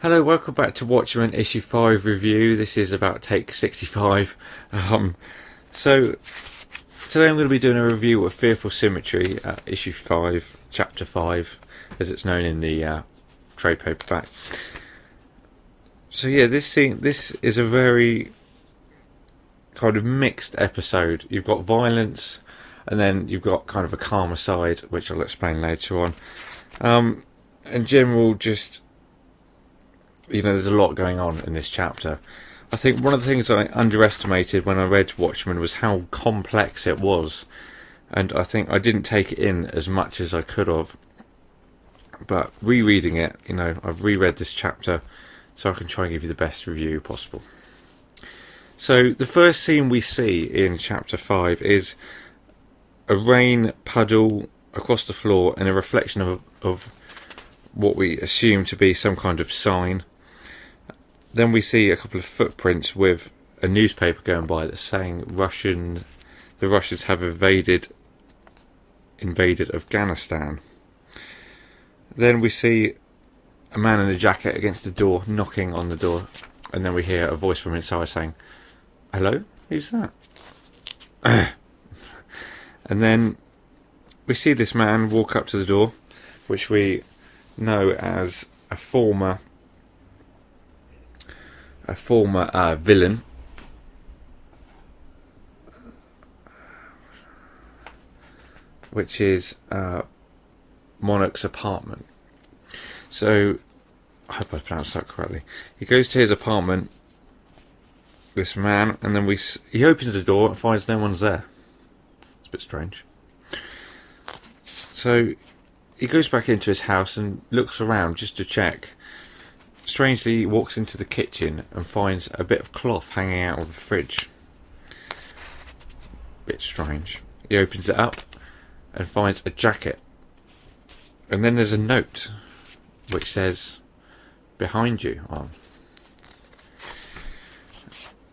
Hello, welcome back to Watchmen issue 5 review. This is about take 65. So today I'm going to be doing a review of Fearful Symmetry, issue 5, chapter 5, as it's known in the trade paperback. So yeah, this is a very kind of mixed episode. You've got violence, and then you've got kind of a calmer side, which I'll explain later on. In general, just, you know, there's a lot going on in this chapter. I think one of the things I underestimated when I read Watchmen was how complex it was, and I think I didn't take it in as much as I could have. But rereading it, you know, I've reread this chapter so I can try and give you the best review possible. So the first scene we see in chapter 5 is a rain puddle across the floor and a reflection of what we assume to be some kind of sign. Then we see a couple of footprints with a newspaper going by that's saying the Russians have invaded Afghanistan. Then we see a man in a jacket against the door, knocking on the door, and then we hear a voice from inside saying, "Hello? Who's that?" And then we see this man walk up to the door, which we know as a former villain, which is Monarch's apartment. So I hope I pronounced that correctly. He goes to his apartment, this man, and then he opens the door and finds no one's there. It's a bit strange. So he goes back into his house and looks around just to check. Strangely, he walks into the kitchen and finds a bit of cloth hanging out of the fridge. Bit strange. He opens it up and finds a jacket. And then there's a note which says, "Behind you" on.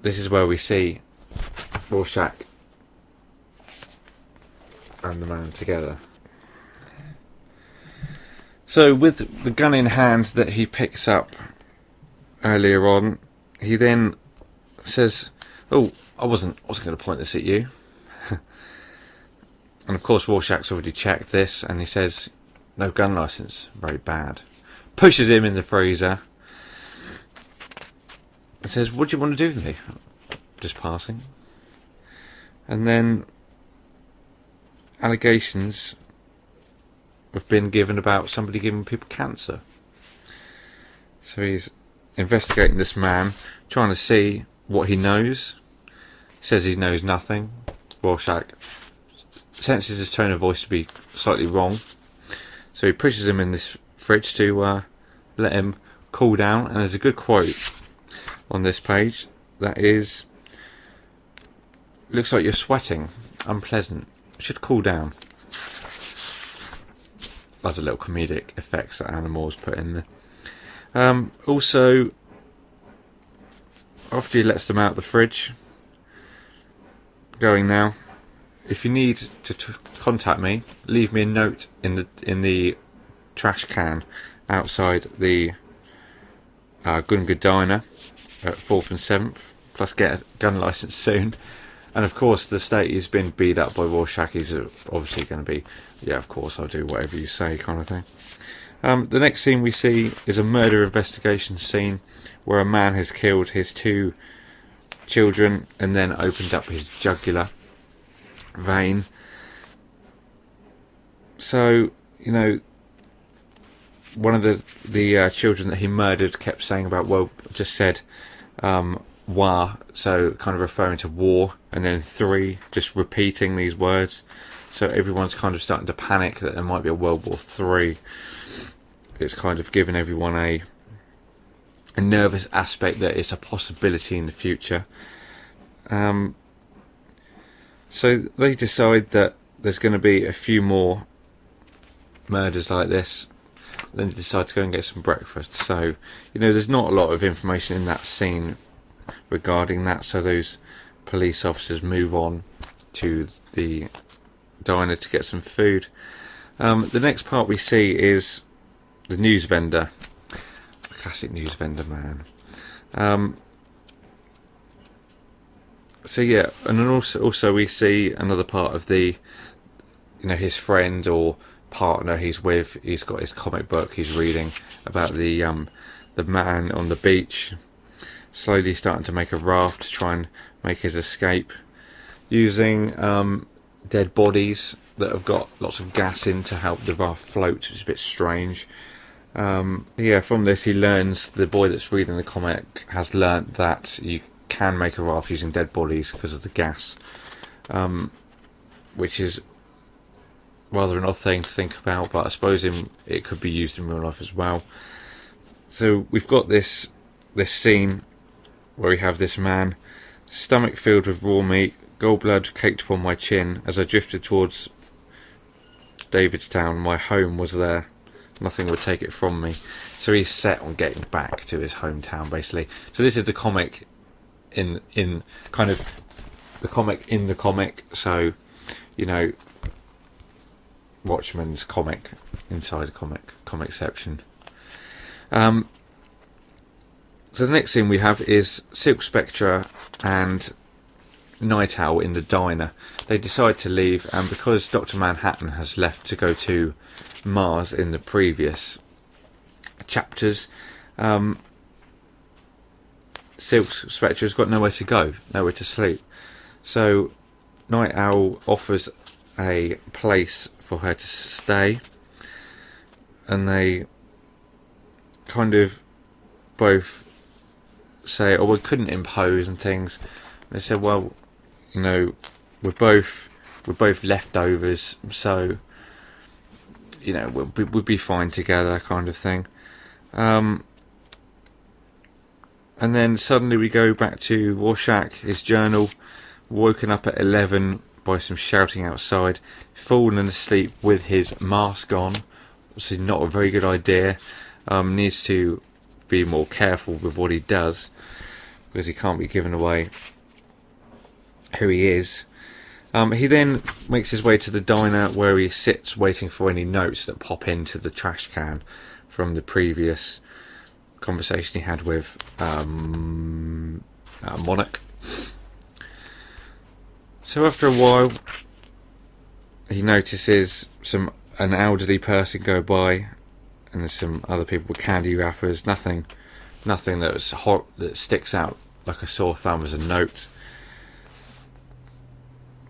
This is where we see Rorschach and the man together. So with the gun in hand that he picks up earlier on, he then says, "Oh, I wasn't going to point this at you." And of course Rorschach's already checked this, and he says, "No gun license, very bad." Pushes him in the freezer and says, "What do you want to do with me?" "Just passing." And then allegations have been given about somebody giving people cancer. So he's investigating this man, trying to see what he knows. He says he knows nothing. Rorschach senses his tone of voice to be slightly wrong, so he pushes him in this fridge to let him cool down. And there's a good quote on this page that is, "Looks like you're sweating. Unpleasant. Should cool down." Other little comedic effects that Animal's put in there. Also, after he lets them out the fridge, going now, "If you need to contact me, leave me a note in the trash can outside the Gunga Diner at 4th and 7th, plus get a gun license soon." And of course, the state he's been beat up by Rorschach is obviously going to be, "Yeah, of course, I'll do whatever you say," kind of thing. The next scene we see is a murder investigation scene where a man has killed his 2 children and then opened up his jugular vein. So, you know, one of the children that he murdered kept saying about, just said war, so kind of referring to war, and then 3, just repeating these words. So everyone's kind of starting to panic that there might be a World War III. It's kind of given everyone a nervous aspect that it's a possibility in the future. So they decide that there's going to be a few more murders like this. Then they decide to go and get some breakfast. So, you know, there's not a lot of information in that scene regarding that, so those police officers move on to the diner to get some food. The next part we see is the news vendor. classic news vendor man. So yeah, and then also we see another part of the, his friend or partner he's with. He's got his comic book he's reading about the man on the beach, slowly starting to make a raft to try and make his escape, using dead bodies that have got lots of gas in to help the raft float, which is a bit strange. From this he learns, the boy that's reading the comic has learnt that you can make a raft using dead bodies because of the gas, which is rather an odd thing to think about, but I suppose it could be used in real life as well. So we've got this scene where we have this man, stomach filled with raw meat, gallblood caked upon my chin. As I drifted towards Davidstown, my home was there. Nothing would take it from me. So he's set on getting back to his hometown, basically. So this is the comic in kind of the comic in the comic. So, Watchmen's comic inside a comic section. So the next scene we have is Silk Spectre and Night Owl in the diner. They decide to leave, and because Dr. Manhattan has left to go to Mars in the previous chapters, Silk Spectre has got nowhere to go, nowhere to sleep. So Night Owl offers a place for her to stay, and they kind of both say, we couldn't impose and things. And they said, well, we're both leftovers, so we'll be fine together, kind of thing. And then suddenly we go back to Rorschach, his journal, woken up at 11 by some shouting outside, fallen asleep with his mask on, which is not a very good idea. Needs to be more careful with what he does, because he can't be giving away who he is. He then makes his way to the diner, where he sits waiting for any notes that pop into the trash can from the previous conversation he had with Monarch. So after a while, he notices an elderly person go by, and there's some other people with candy wrappers. Nothing that's hot that sticks out like a sore thumb as a note.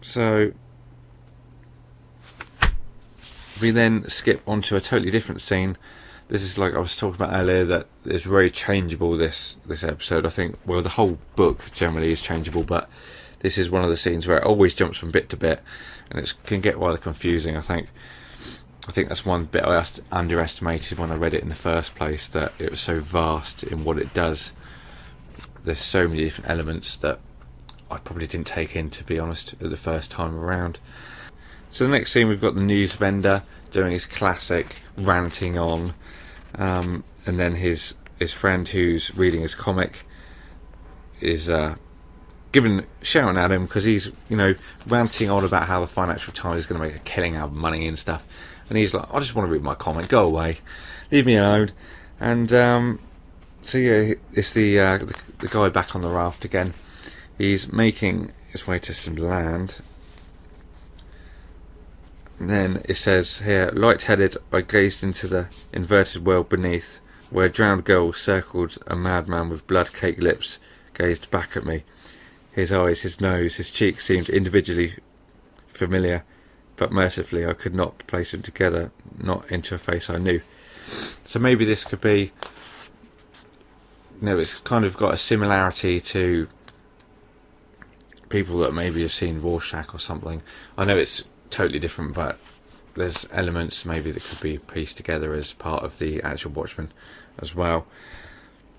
So we then skip onto a totally different scene. This is like I was talking about earlier, that it's very changeable, this episode. I think, well, the whole book generally is changeable, but this is one of the scenes where it always jumps from bit to bit, and it can get rather confusing, I think. I think that's one bit I underestimated when I read it in the first place, that it was so vast in what it does. There's so many different elements that I probably didn't take in, to be honest, at the first time around. So the next scene, we've got the news vendor doing his classic ranting on, and then his friend who's reading his comic is shouting at him because he's ranting on about how the Financial Times is going to make a killing out of money and stuff, and he's like, I just want to read my comic, go away, leave me alone. And so yeah, it's the guy back on the raft again. He's making his way to some land, and then it says here, light-headed, I gazed into the inverted world beneath, where a drowned girl circled a madman with blood-caked lips gazed back at me. His eyes, his nose, his cheeks seemed individually familiar, but mercifully I could not place them together, not into a face I knew. So maybe this could be, it's kind of got a similarity to people that maybe have seen Rorschach or something. I know it's totally different, but there's elements maybe that could be pieced together as part of the actual Watchmen as well.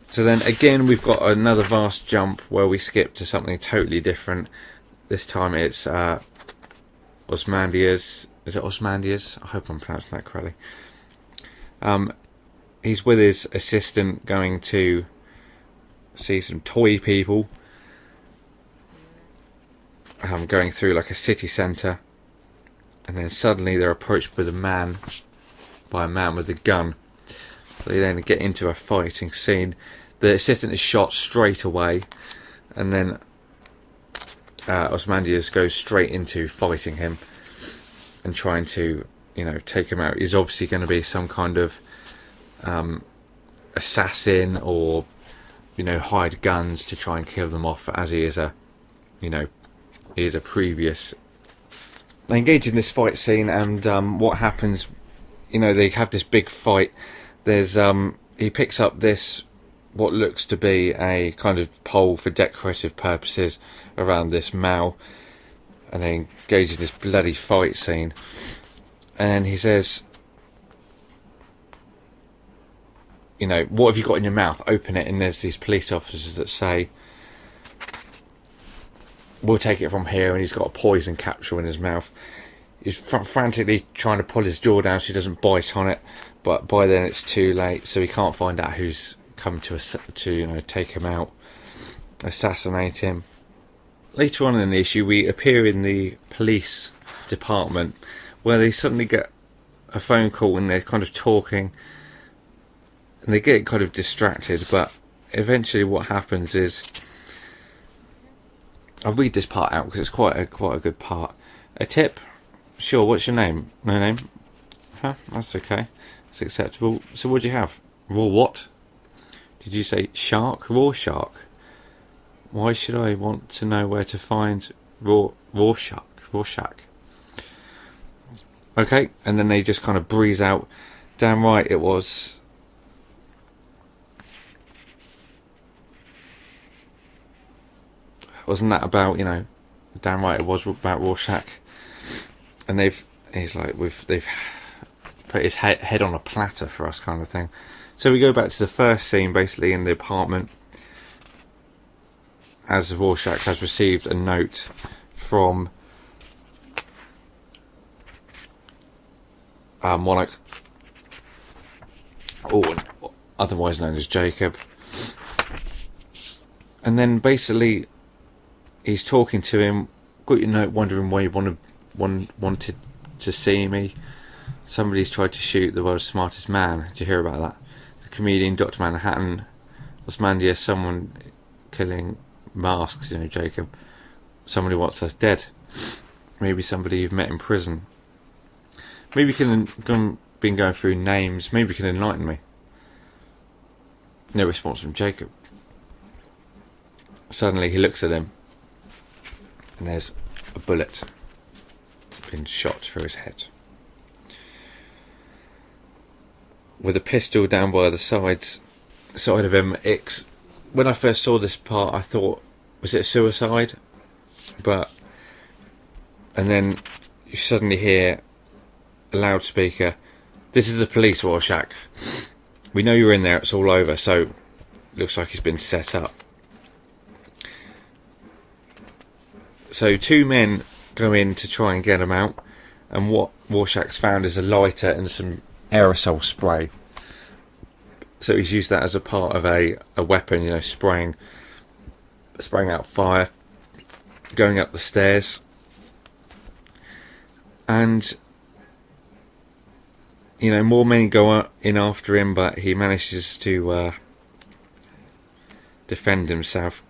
So then again, we've got another vast jump where we skip to something totally different. This time it's Ozymandias. Is it Ozymandias? I hope I'm pronouncing that correctly. He's with his assistant going to see some toy people. Going through like a city centre, and then suddenly they're approached by a man with a gun. They then get into a fighting scene. The assistant is shot straight away, and then Ozymandias goes straight into fighting him and trying to, take him out. He's obviously going to be some kind of assassin, or hide guns to try and kill them off, as he is a previous. They engage in this fight scene, and what happens? They have this big fight. There's he picks up this, what looks to be a kind of pole for decorative purposes around this mouth, and they engage in this bloody fight scene. And he says, what have you got in your mouth? Open it. And there's these police officers that say, we'll take it from here. And he's got a poison capsule in his mouth. He's frantically trying to pull his jaw down so he doesn't bite on it, but by then it's too late, so he can't find out who's come to take him out, assassinate him. Later on in the issue, we appear in the police department, where they suddenly get a phone call and they're kind of talking, and they get kind of distracted. But eventually, what happens is, I'll read this part out because it's quite a good part. A tip. Sure, what's your name? No name? Huh, that's okay. It's acceptable. So what do you have? Raw what? Did you say shark? Raw shark? Why should I want to know where to find raw shark? Raw shark. Okay, and then they just kind of breeze out. Damn right it was. Wasn't that about, damn right it was about Rorschach. And they've put his head on a platter for us, kind of thing. So we go back to the first scene, basically in the apartment, as Rorschach has received a note from Monarch, or otherwise known as Jacob. And then basically he's talking to him. Got your note, wondering why you wanted to see me. Somebody's tried to shoot the world's smartest man. Did you hear about that? The comedian Dr. Manhattan, Ozymandias, someone killing masks, Jacob. Somebody wants us dead. Maybe somebody you've met in prison. Maybe you can been going through names. Maybe you can enlighten me. No response from Jacob. Suddenly he looks at him, and there's a bullet been shot through his head. With a pistol down by the side of him. When I first saw this part, I thought, was it suicide? And then you suddenly hear a loudspeaker, "This is the police, Rorschach. We know you're in there, it's all over." So, looks like he's been set up. So 2 men go in to try and get him out, and what Rorschach's found is a lighter and some aerosol spray. So he's used that as a part of a weapon, spraying out fire, going up the stairs. And more men go in after him, but he manages to defend himself.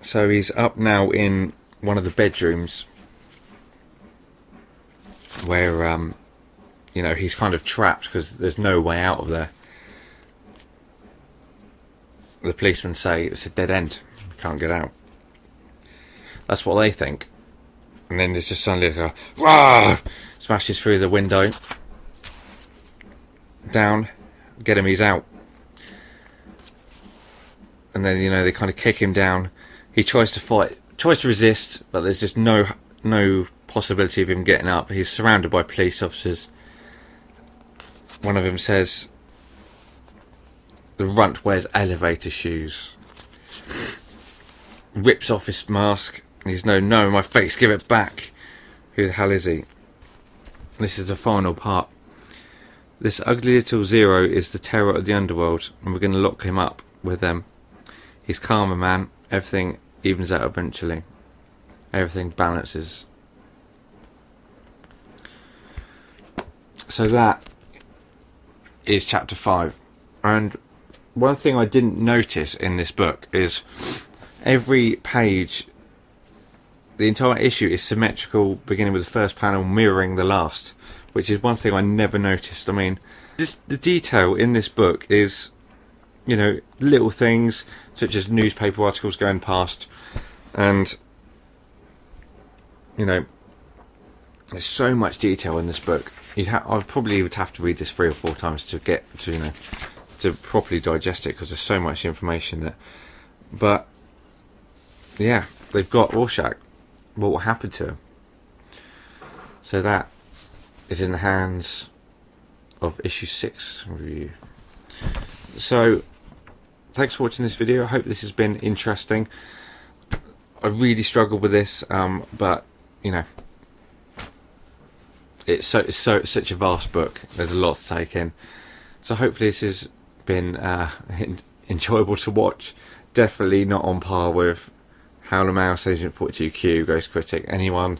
So he's up now in one of the bedrooms where, he's kind of trapped because there's no way out of there. The policemen say it's a dead end. Can't get out. That's what they think. And then there's just suddenly a "Rah!" smashes through the window. Down. Get him, he's out. And then, they kind of kick him down. He tries to fight, tries to resist, but there's just no possibility of him getting up. He's surrounded by police officers. One of them says, "The runt wears elevator shoes." Rips off his mask. He's no, my face, give it back. Who the hell is he? This is the final part. This ugly little Zero is the terror of the underworld, and we're going to lock him up with them. He's calmer, man. Everything evens out eventually. Everything balances. So that is chapter 5. And one thing I didn't notice in this book is every page, the entire issue is symmetrical, beginning with the first panel mirroring the last, which is one thing I never noticed. I mean, just the detail in this book is, you know, little things such as newspaper articles going past, and, you know, there's so much detail in this book. I probably would have to read this 3 or 4 times to get to, you know, to properly digest it, because there's so much information there. But yeah, they've got Rorschach. What will happen to him? So that is in the hands of issue 6 review. So thanks for watching this video. I hope this has been interesting. I really struggled with this, but you know, it's such a vast book. There's a lot to take in. So hopefully this has been enjoyable to watch. Definitely not on par with Howler Mouse, Agent 42Q, Ghost Critic, anyone.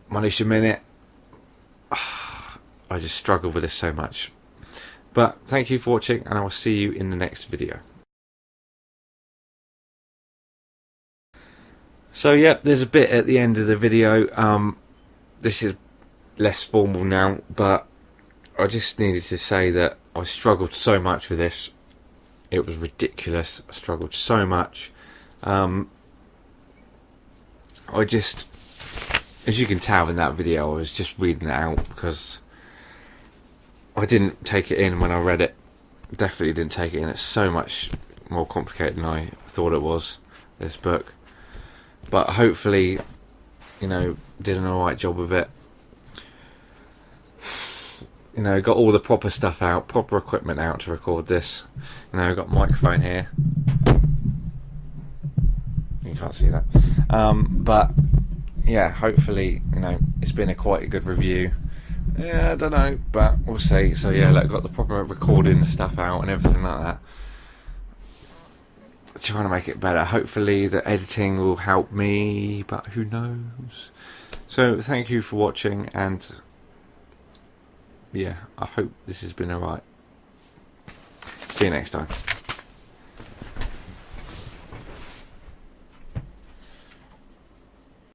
Minutia Minute. I just struggle with this so much. But thank you for watching, and I will see you in the next video. So yep, there's a bit at the end of the video. This is less formal now, but I just needed to say that I struggled so much with this. It was ridiculous. I struggled so much. I just, as you can tell in that video, I was just reading it out because I didn't take it in when I read it. Definitely didn't take it in. It's so much more complicated than I thought it was, this book. But hopefully, you know, did an alright job of it. You know, got all the proper stuff out, proper equipment out to record this. You know, got a microphone here. You can't see that. But yeah, hopefully, you know, it's been quite a good review. Yeah, I don't know, but we'll see. So yeah, look, got the proper recording stuff out and everything like that. Trying to make it better. Hopefully the editing will help me, but who knows. So thank you for watching, and yeah, I hope this has been alright. See you next time.